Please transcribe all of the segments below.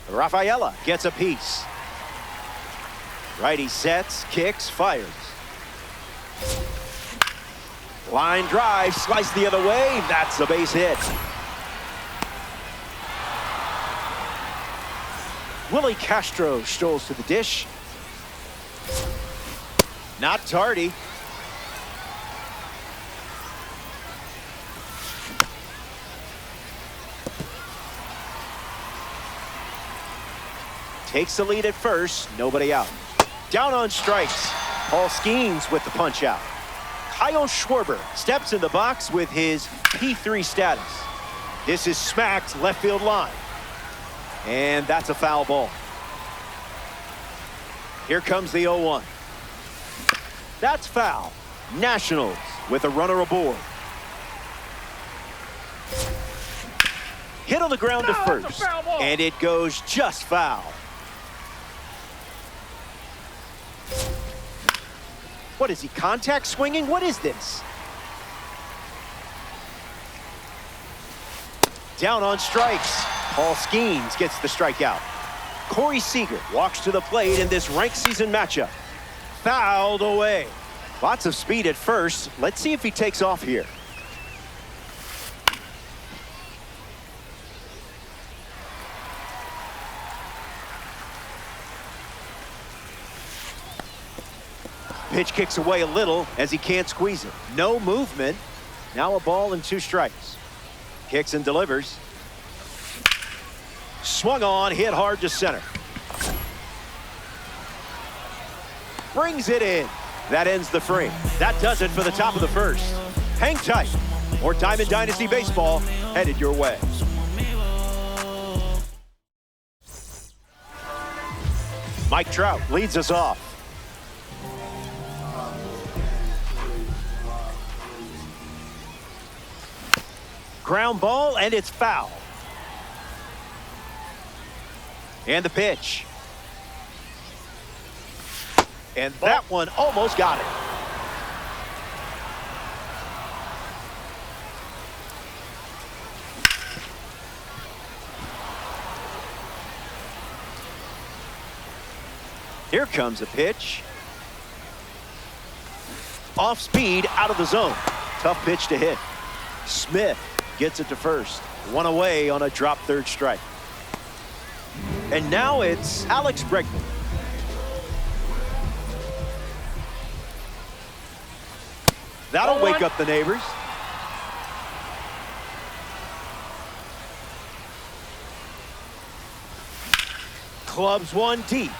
Rafaela gets a piece. Righty sets, kicks, fires. Line drive, slice the other way. That's a base hit. Willie Castro strolls to the dish. Not tardy. Takes the lead at first, nobody out. Down on strikes. Paul Skeens with the punch out. Kyle Schwarber steps in the box with his P3 status. This is smacked left field line. And that's a foul ball. Here comes the 0-1. That's foul. Nationals with a runner aboard. Hit on the ground to first. And it goes just foul. What is he, contact swinging? What is this? Down on strikes. Paul Skeens gets the strikeout. Corey Seager walks to the plate in this ranked season matchup. Fouled away. Lots of speed at first. Let's see if he takes off here. Pitch kicks away a little as he can't squeeze it. No movement. Now a ball and 2 strikes. Kicks and delivers. Swung on, hit hard to center. Brings it in. That ends the frame. That does it for the top of the first. Hang tight. More Diamond Dynasty baseball headed your way. Mike Trout leads us off. Ground ball, and it's foul. And the pitch. And that one almost got it. Here comes a pitch. Off speed, out of the zone. Tough pitch to hit. Smith gets it to first. One away on a drop third strike. And now it's Alex Bregman. That'll wake up the neighbors. Clubs one deep.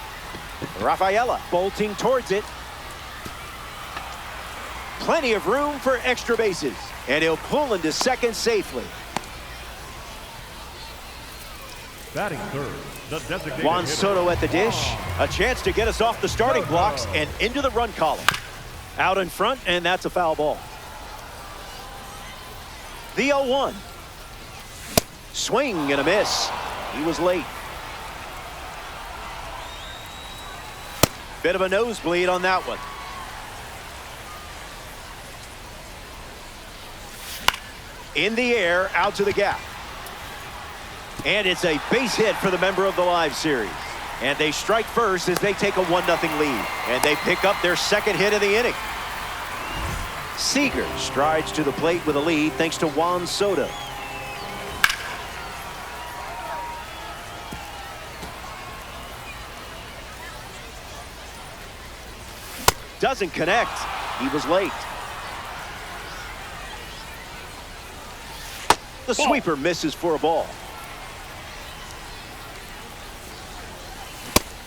Rafaela bolting towards it. Plenty of room for extra bases. And he'll pull into second safely. Batting third, the designated Juan Soto at the dish. A chance to get us off the starting blocks and into the run column. Out in front, and that's a foul ball. The 0-1. Swing and a miss. He was late. Bit of a nosebleed on that one. In the air, out to the gap. And it's a base hit for the member of the live series. And they strike first as they take a 1-0 lead. And they pick up their second hit of the inning. Seager strides to the plate with a lead thanks to Juan Soto. Doesn't connect. He was late. The sweeper misses for a ball.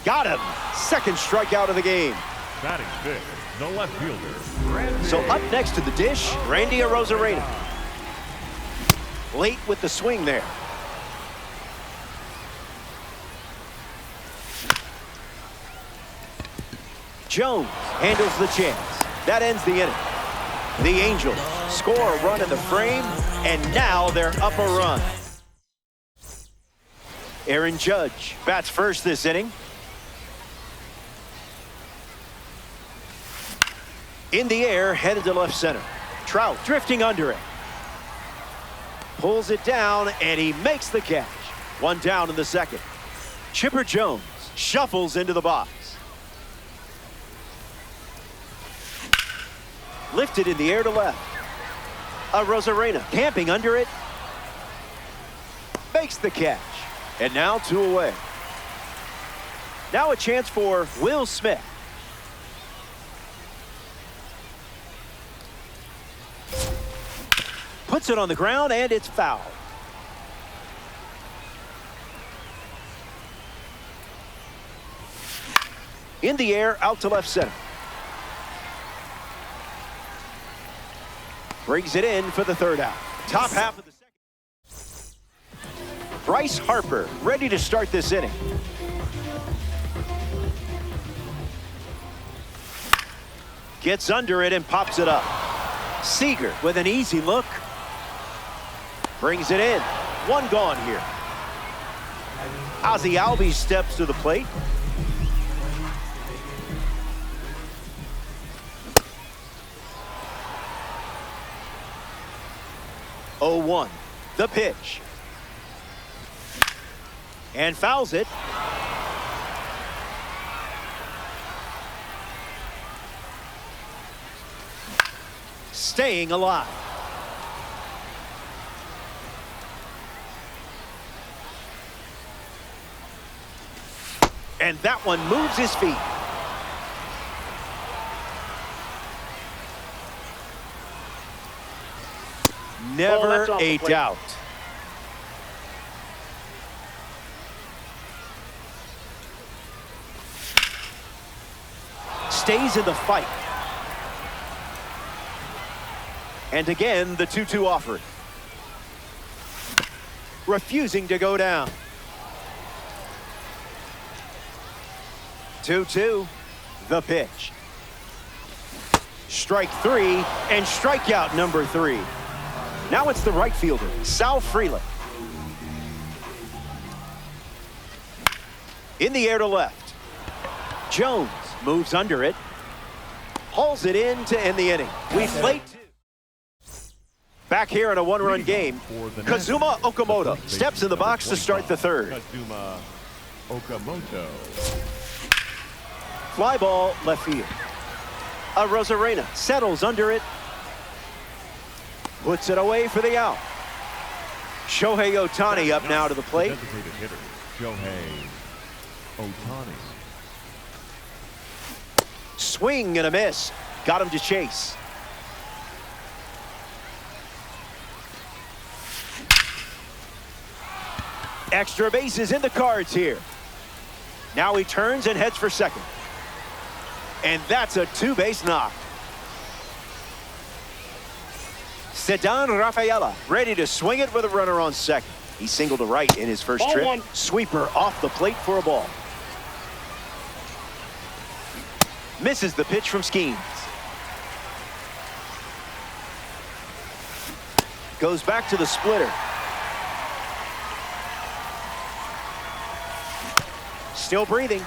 Got him. Second strikeout of the game. batting fifth, the left fielder. So up next to the dish, Randy Arozarena. Late with the swing there. Jones handles the chance. That ends the inning. The Angels score a run in the frame, and now they're up a run. Aaron Judge bats first this inning. In the air, headed to left center. Trout drifting under it. Pulls it down, and he makes the catch. One down in the second. Chipper Jones shuffles into the box. Lifted in the air to left. Rosarena camping under it. Makes the catch. And now 2 away. Now a chance for Will Smith. Puts it on the ground and it's foul. In the air, out to left center. Brings it in for the 3rd out. Top half of the second. Bryce Harper ready to start this inning. Gets under it and pops it up. Seager with an easy look. Brings it in. 1 gone here. Ozzie Albies steps to the plate. Oh, 1. The pitch. And fouls it. Staying alive. And that one moves his feet. Never a doubt. Stays in the fight. And again, the 2-2 offer. Refusing to go down. 2-2, the pitch. Strike 3 and strikeout number 3. Now it's the right fielder, Sal Frelick. In the air to left. Jones moves under it. Hauls it in to end the inning. We played 2. Back here in a 1-run game, Kazuma Okamoto steps in the box to start the 3rd. Kazuma Okamoto. Fly ball left field. Rosarena settles under it. Puts it away for the out. Shohei Ohtani up now to the plate. Designated hitter, Shohei Ohtani. Swing and a miss. Got him to chase. Extra bases in the cards here. Now he turns and heads for second. And that's a 2-base knock. Ceddanne Rafaela ready to swing it with a runner on second. He singled to right in his first trip. 1. Sweeper off the plate for a ball. Misses the pitch from Skeens. Goes back to the splitter. Still breathing.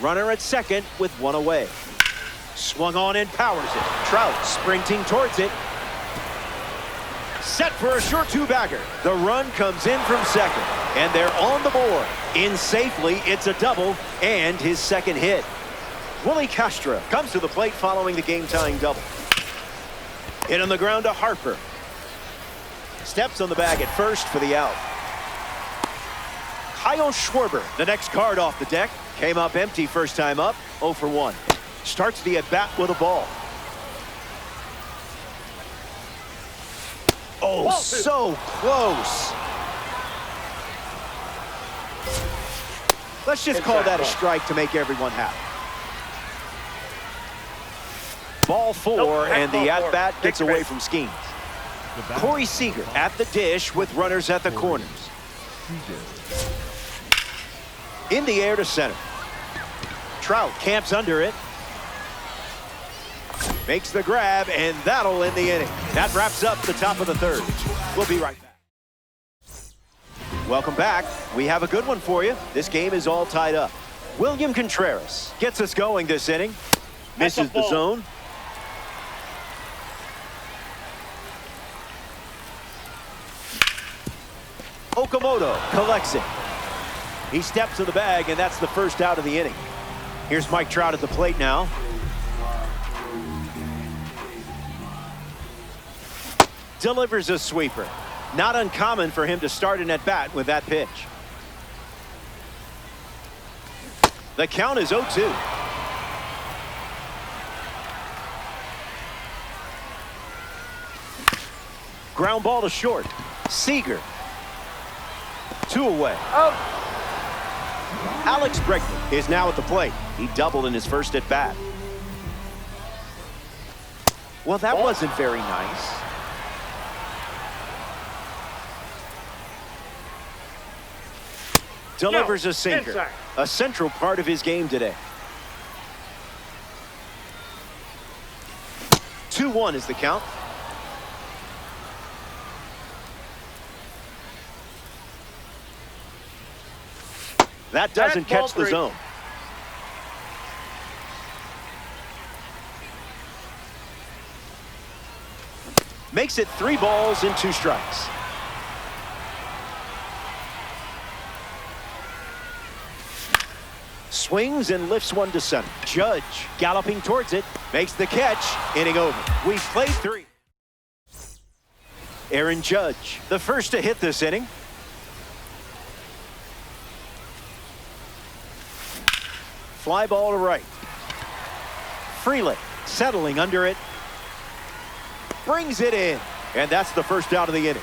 Runner at second with 1 away. Swung on and powers it. Trout sprinting towards it. Set for a short 2-bagger. The run comes in from second, and they're on the board. In safely, it's a double and his second hit. Willie Castro comes to the plate following the game-tying double. Hit on the ground to Harper. Steps on the bag at first for the out. Kyle Schwarber, the next card off the deck. Came up empty first time up, 0 for 1. Starts the at-bat with a ball. Oh, so close. Let's just call that a strike to make everyone happy. Ball 4, and the at-bat gets away from Skeens. Corey Seager at the dish with runners at the corners. In the air to center. Trout camps under it. Makes the grab, and that'll end the inning. That wraps up the top of the 3rd. We'll be right back. Welcome back. We have a good one for you. This game is all tied up. William Contreras gets us going this inning. Misses the zone. Okamoto collects it. He steps to the bag, and that's the first out of the inning. Here's Mike Trout at the plate now. Delivers a sweeper. Not uncommon for him to start an at-bat with that pitch. The count is 0-2. Ground ball to short. Seager. 2 away. Out. Alex Bregman is now at the plate. He doubled in his first at bat. Well, that wasn't very nice. Delivers a sinker. Inside. A central part of his game today. 2-1 is the count. That doesn't catch the zone. Makes it 3 balls and 2 strikes. Swings and lifts one to center. Judge galloping towards it. Makes the catch. Inning over. We've played 3. Aaron Judge, the first to hit this inning. Fly ball to right. Freeland settling under it. Brings it in. And that's the first out of the inning.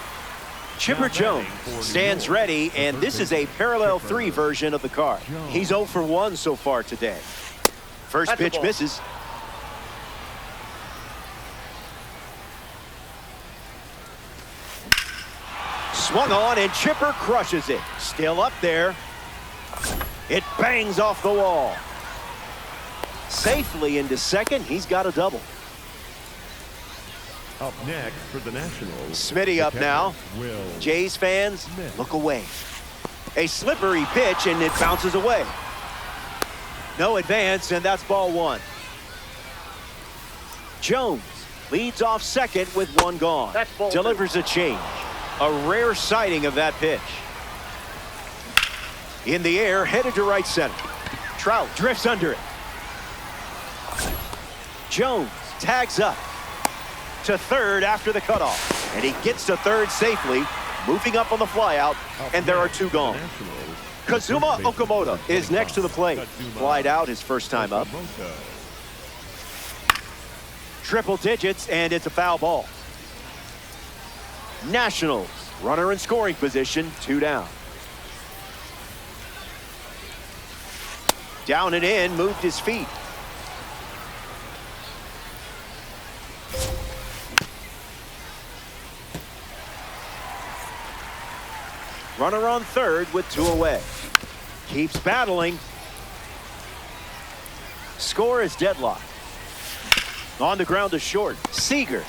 Chipper Jones stands ready, and this is a parallel 3 version of the card. He's 0 for 1 so far today. First pitch misses. Swung on, and Chipper crushes it. Still up there. It bangs off the wall. Safely into second. He's got a double. Up next for the Nationals. Smitty up now. Jays fans, look away. A slippery pitch, and it bounces away. No advance, and that's ball 1. Jones leads off second with 1 gone. Delivers a change. A rare sighting of that pitch. In the air, headed to right center. Trout drifts under it. Jones tags up to third after the cutoff, and he gets to third safely, moving up on the flyout, and there are 2 gone. Kazuma Okamoto is next to the plate. Flied out his first time up. Triple digits, and it's a foul ball. Nationals, runner in scoring position, 2 down. Down and in, moved his feet. Runner on third with 2 away. Keeps battling. Score is deadlocked. On the ground to short. Seager.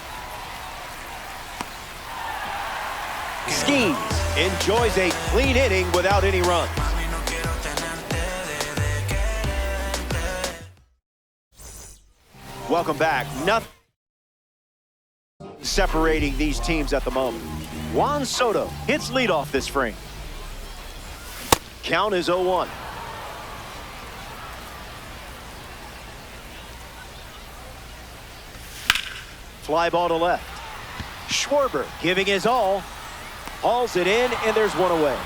Schemes. Enjoys a clean inning without any runs. Welcome back. Nothing separating these teams at the moment. Juan Soto hits leadoff this frame. Count is 0-1. Fly ball to left. Schwarber giving his all. Hauls it in, and there's 1 away.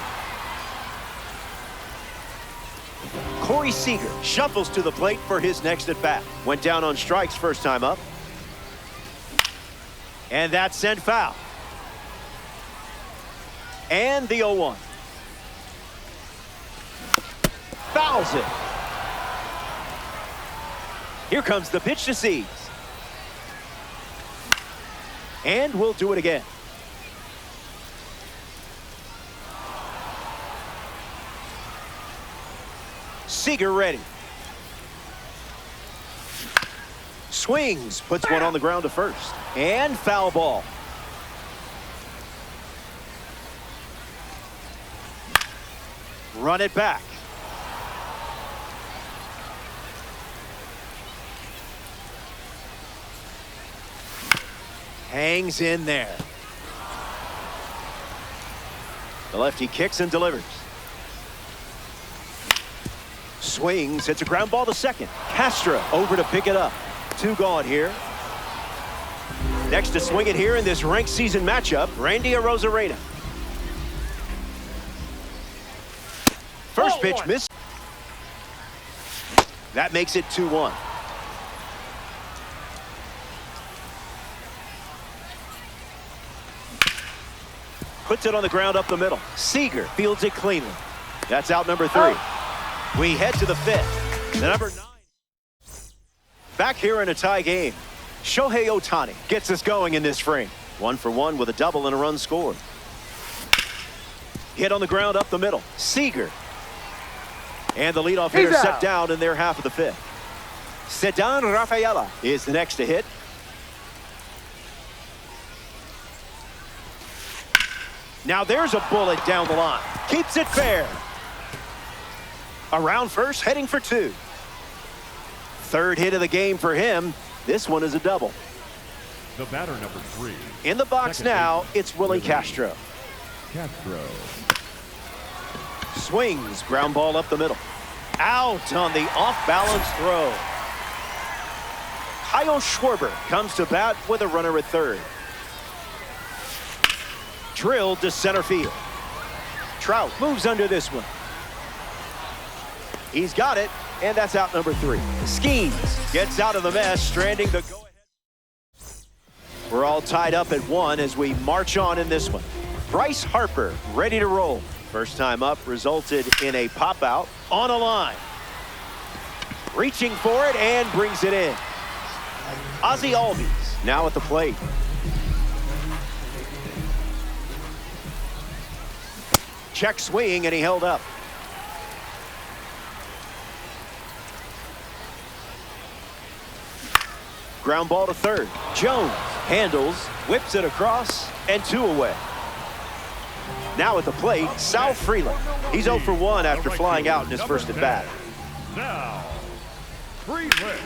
Corey Seager shuffles to the plate for his next at bat. Went down on strikes first time up. And that's sent foul. And the 0-1. Fouls it. Here comes the pitch to Seeds. And we'll do it again. Seager ready. Swings, puts one on the ground to first. And foul ball. Run it back. Hangs in there. The lefty kicks and delivers. Swings, hits a ground ball to second. Castro over to pick it up. 2 gone here. Next to swing it here in this ranked season matchup, Randy Arozarena. First pitch missed. That makes it 2-1. Puts it on the ground up the middle. Seager fields it cleanly. That's out number 3. We head to the 5th. The number 9. Back here in a tie game. Shohei Ohtani gets us going in this frame. 1 for 1 with a double and a run scored. Hit on the ground up the middle. Seager. And the leadoff hitter set down in their half of the 5th. Ceddanne Rafaela is the next to hit. Now there's a bullet down the line. Keeps it fair. Around first, heading for 2. 3rd hit of the game for him. This one is a double. The batter, number 3. In the box now, it's Willie Castro. Castro. Swings, ground ball up the middle. Out on the off-balance throw. Kyle Schwarber comes to bat with a runner at 3rd. Drilled to center field. Trout moves under this one. He's got it, and that's out number 3. Skeens gets out of the mess, stranding the go-ahead. We're all tied up at 1 as we march on in this one. Bryce Harper ready to roll. First time up resulted in a pop out on a line. Reaching for it and brings it in. Ozzie Albies now at the plate. Check swing, and he held up. Ground ball to 3rd. Jones handles, whips it across, and 2 away. Now at the plate, Sal Freeland. He's 0 for 1 after flying out in his first at bat. Now, Freeland.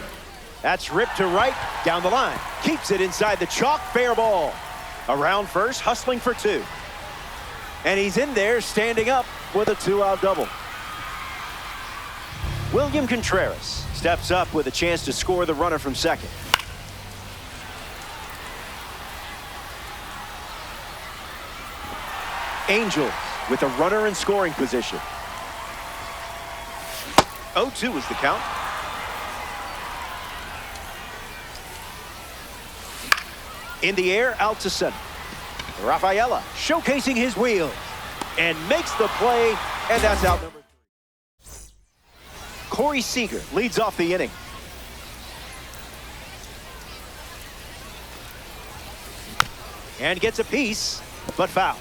That's ripped to right, down the line. Keeps it inside the chalk, fair ball. Around first, hustling for 2. And he's in there, standing up with a 2-out double. William Contreras steps up with a chance to score the runner from second. Angels with a runner in scoring position. 0-2 is the count. In the air, out to center. Rafaela showcasing his wheels and makes the play, and that's out number 3. Corey Seager leads off the inning. And gets a piece, but foul.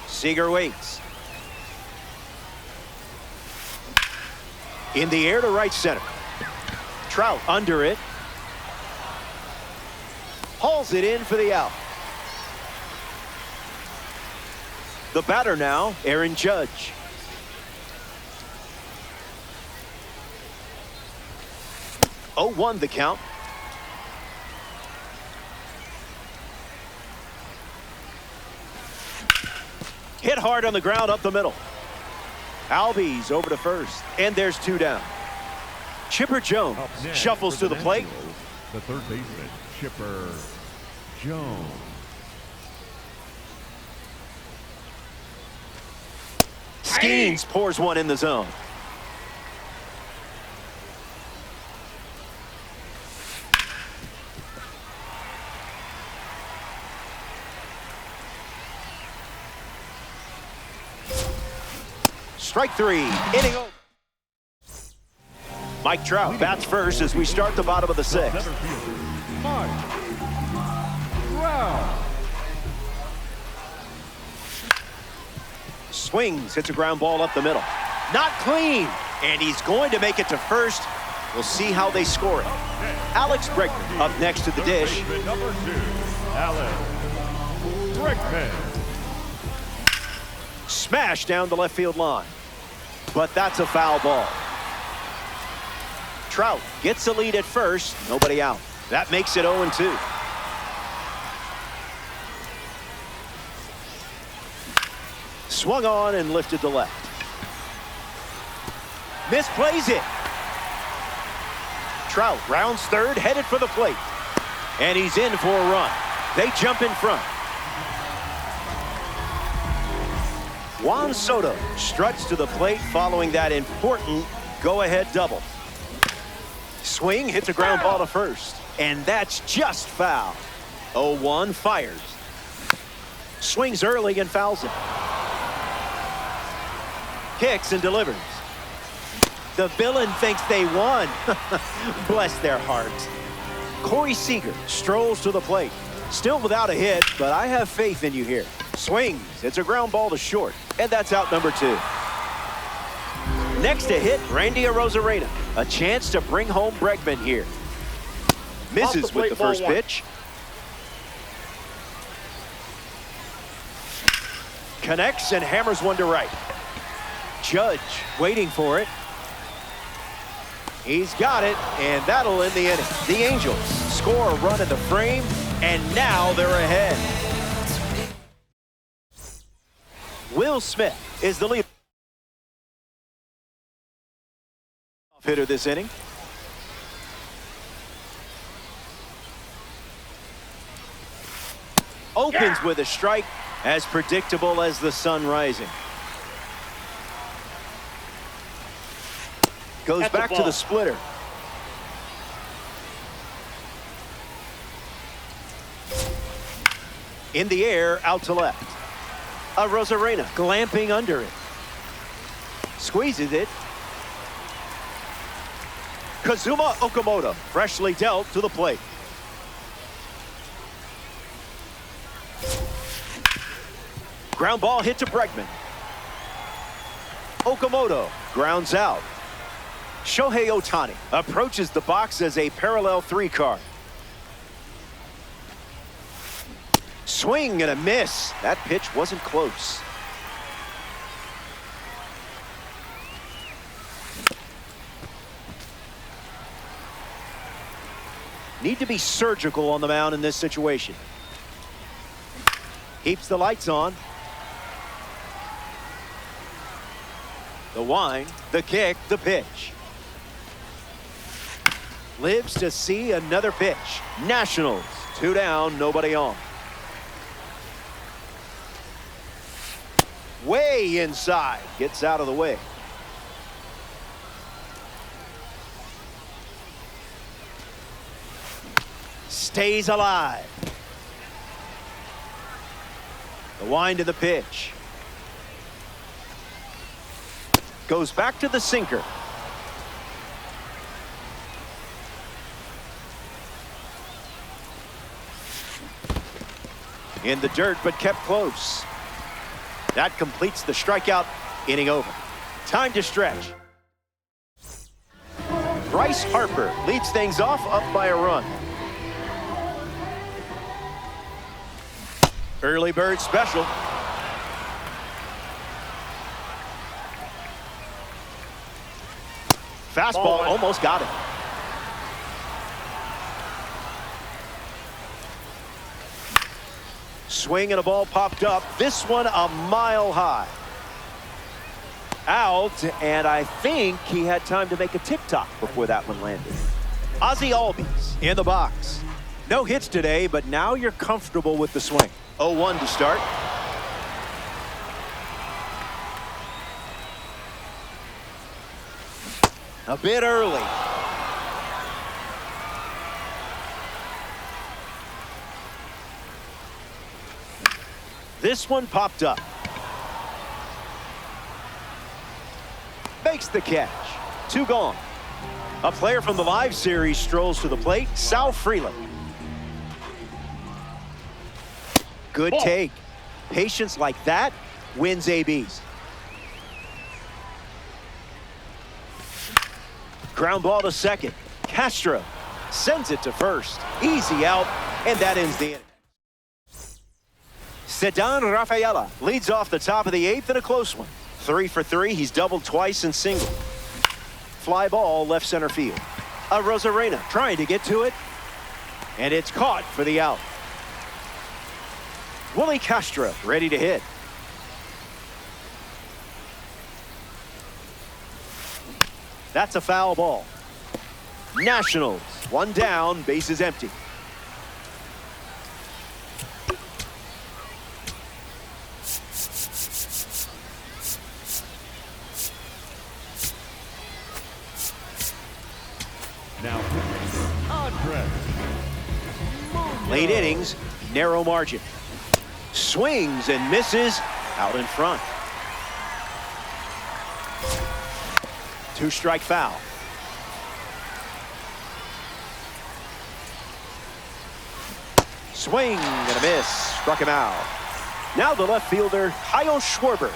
Seager waits. In the air to right center. Trout under it. Hauls it in for the out. The batter now, Aaron Judge. Oh, 1 the count. Hit hard on the ground up the middle. Albies over to first, and there's 2 down. Chipper Jones shuffles to the plate. The 3rd baseman, Chipper Jones. Skeens pours one in the zone. Strike 3, inning over. Mike Trout bats first as we start the bottom of the 6th. Mike Trout. Swings, hits a ground ball up the middle. Not clean, and he's going to make it to first. We'll see how they score it. Alex Bregman up next to the dish. Number 2, Alex Bregman. Smash down the left field line. But that's a foul ball. Trout gets the lead at first. Nobody out. That makes it 0-2. Swung on and lifted to left. Misplays it. Trout rounds third, headed for the plate. And he's in for a run. They jump in front. Juan Soto struts to the plate following that important go-ahead double. Swing, hits a ground ball to first. And that's just foul. 0-1, fires. Swings early and fouls it. Kicks and delivers. The villain thinks they won. Bless their hearts. Corey Seager strolls to the plate. Still without a hit, but I have faith in you here. Swings. It's a ground ball to short. And that's out number 2. Next to hit, Randy Arozarena. A chance to bring home Bregman here. Misses with the first pitch. Connects and hammers one to right. Judge waiting for it. He's got it, and that'll end the inning. The Angels score a run in the frame, and now they're ahead. Will Smith is the lead hitter this inning. Opens with a strike, as predictable as the sun rising. Goes back to the splitter. In the air, out to left. Arozarena glamping under it. Squeezes it. Kazuma Okamoto freshly dealt to the plate. Ground ball hit to Bregman. Okamoto grounds out. Shohei Ohtani approaches the box as a parallel 3 card. Swing and a miss. That pitch wasn't close. Need to be surgical on the mound in this situation. Keeps the lights on. The wind, the kick, the pitch. Lives to see another pitch. Nationals, 2 down, nobody on. Way inside, gets out of the way. Stays alive. The wind of the pitch. Goes back to the sinker. In the dirt, but kept close. That completes the strikeout. Inning over. Time to stretch. Bryce Harper leads things off, up by a run. Early bird special. Fastball almost got it. Swing and a ball popped up. This one a mile high. Out, and I think he had time to make a tick-tock before that one landed. Ozzie Albies in the box. No hits today, but now you're comfortable with the swing. 0-1 to start. A bit early. This one popped up. Makes the catch. 2 gone. A player from the live series strolls to the plate. Sal Freeland. Good take. Patience like that wins ABs. Ground ball to second. Castro sends it to first. Easy out, and that ends the inning. Ceddanne Rafaela leads off the top of the 8th in a close one. 3 for 3. He's doubled twice and singled. Fly ball left center field. Arozarena trying to get to it, and it's caught for the out. Willie Castro ready to hit. That's a foul ball. Nationals, one down, bases empty. Now, Andres. Late innings, narrow margin. Swings and misses out in front. 2-strike foul. Swing and a miss. Struck him out. Now the left fielder, Kyle Schwarber.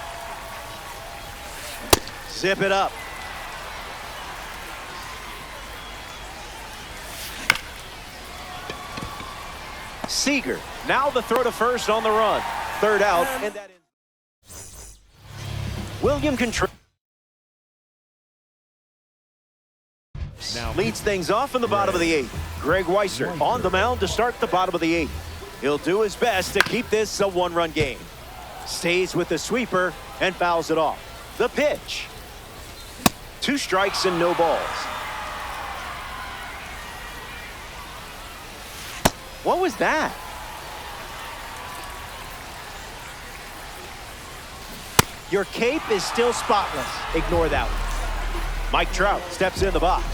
Zip it up. Seager. Now the throw to first on the run. Third out. And that is William Contreras. Leads things off in the bottom of the 8th. Greg Weisser on the mound to start the bottom of the 8th. He'll do his best to keep this a 1-run game. Stays with the sweeper and fouls it off. The pitch. 2 strikes and no balls. What was that? Your cape is still spotless. Ignore that one. Mike Trout steps in the box.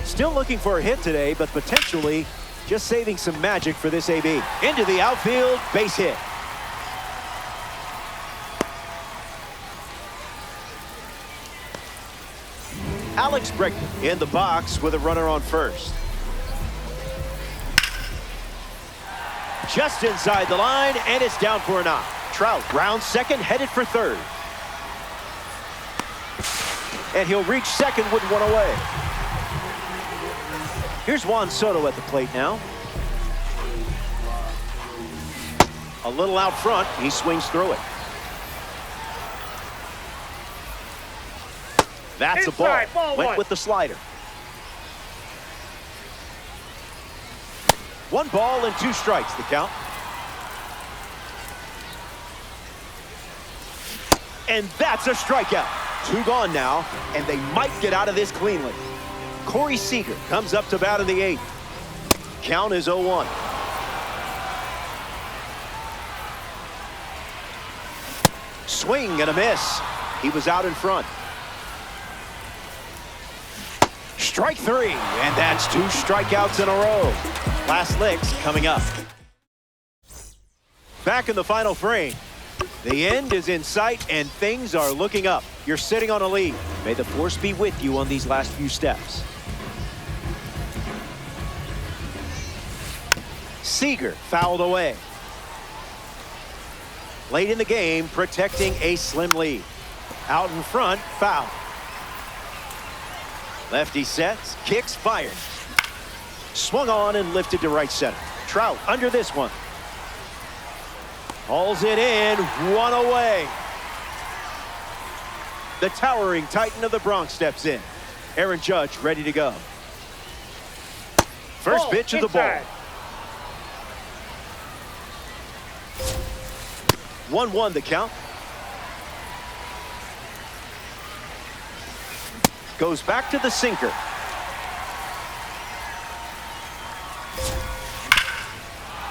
Still looking for a hit today, but potentially just saving some magic for this AB. Into the outfield, base hit. Alex Bregman in the box with a runner on first. Just inside the line, and it's down for a knock. Trout rounds second, headed for third. And he'll reach second with one away. Here's Juan Soto at the plate now. A little out front, he swings through it. That's Inside, a ball. Went with the slider. 1 ball and 2 strikes, the count. And that's a strikeout. 2 gone now, and they might get out of this cleanly. Corey Seager comes up to bat in the 8th. Count is 0-1. Swing and a miss. He was out in front. Strike 3, and that's 2 strikeouts in a row. Last licks coming up. Back in the final frame. The end is in sight, and things are looking up. You're sitting on a lead. May the force be with you on these last few steps. Seager fouled away. Late in the game, protecting a slim lead. Out in front, foul. Lefty sets, kicks, fires. Swung on and lifted to right center. Trout under this one. Hauls it in, 1 away. The towering titan of the Bronx steps in. Aaron Judge ready to go. First pitch of the ball. 1-1 the count. Goes back to the sinker.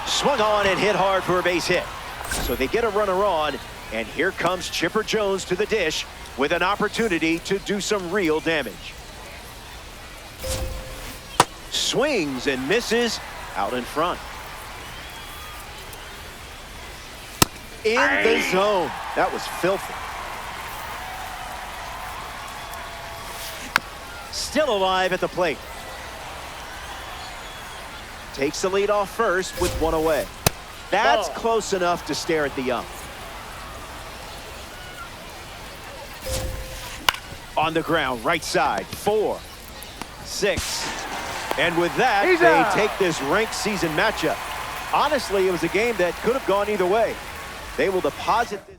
Swung on and hit hard for a base hit. So they get a runner on, and here comes Chipper Jones to the dish with an opportunity to do some real damage. Swings and misses out in front. In the zone. That was filthy. Still alive at the plate. Takes the lead off first with 1 away. That's close enough to stare at the ump. On the ground, right side, 4, 6. And with that, they take this ranked season matchup. Honestly, it was a game that could have gone either way. They will deposit this.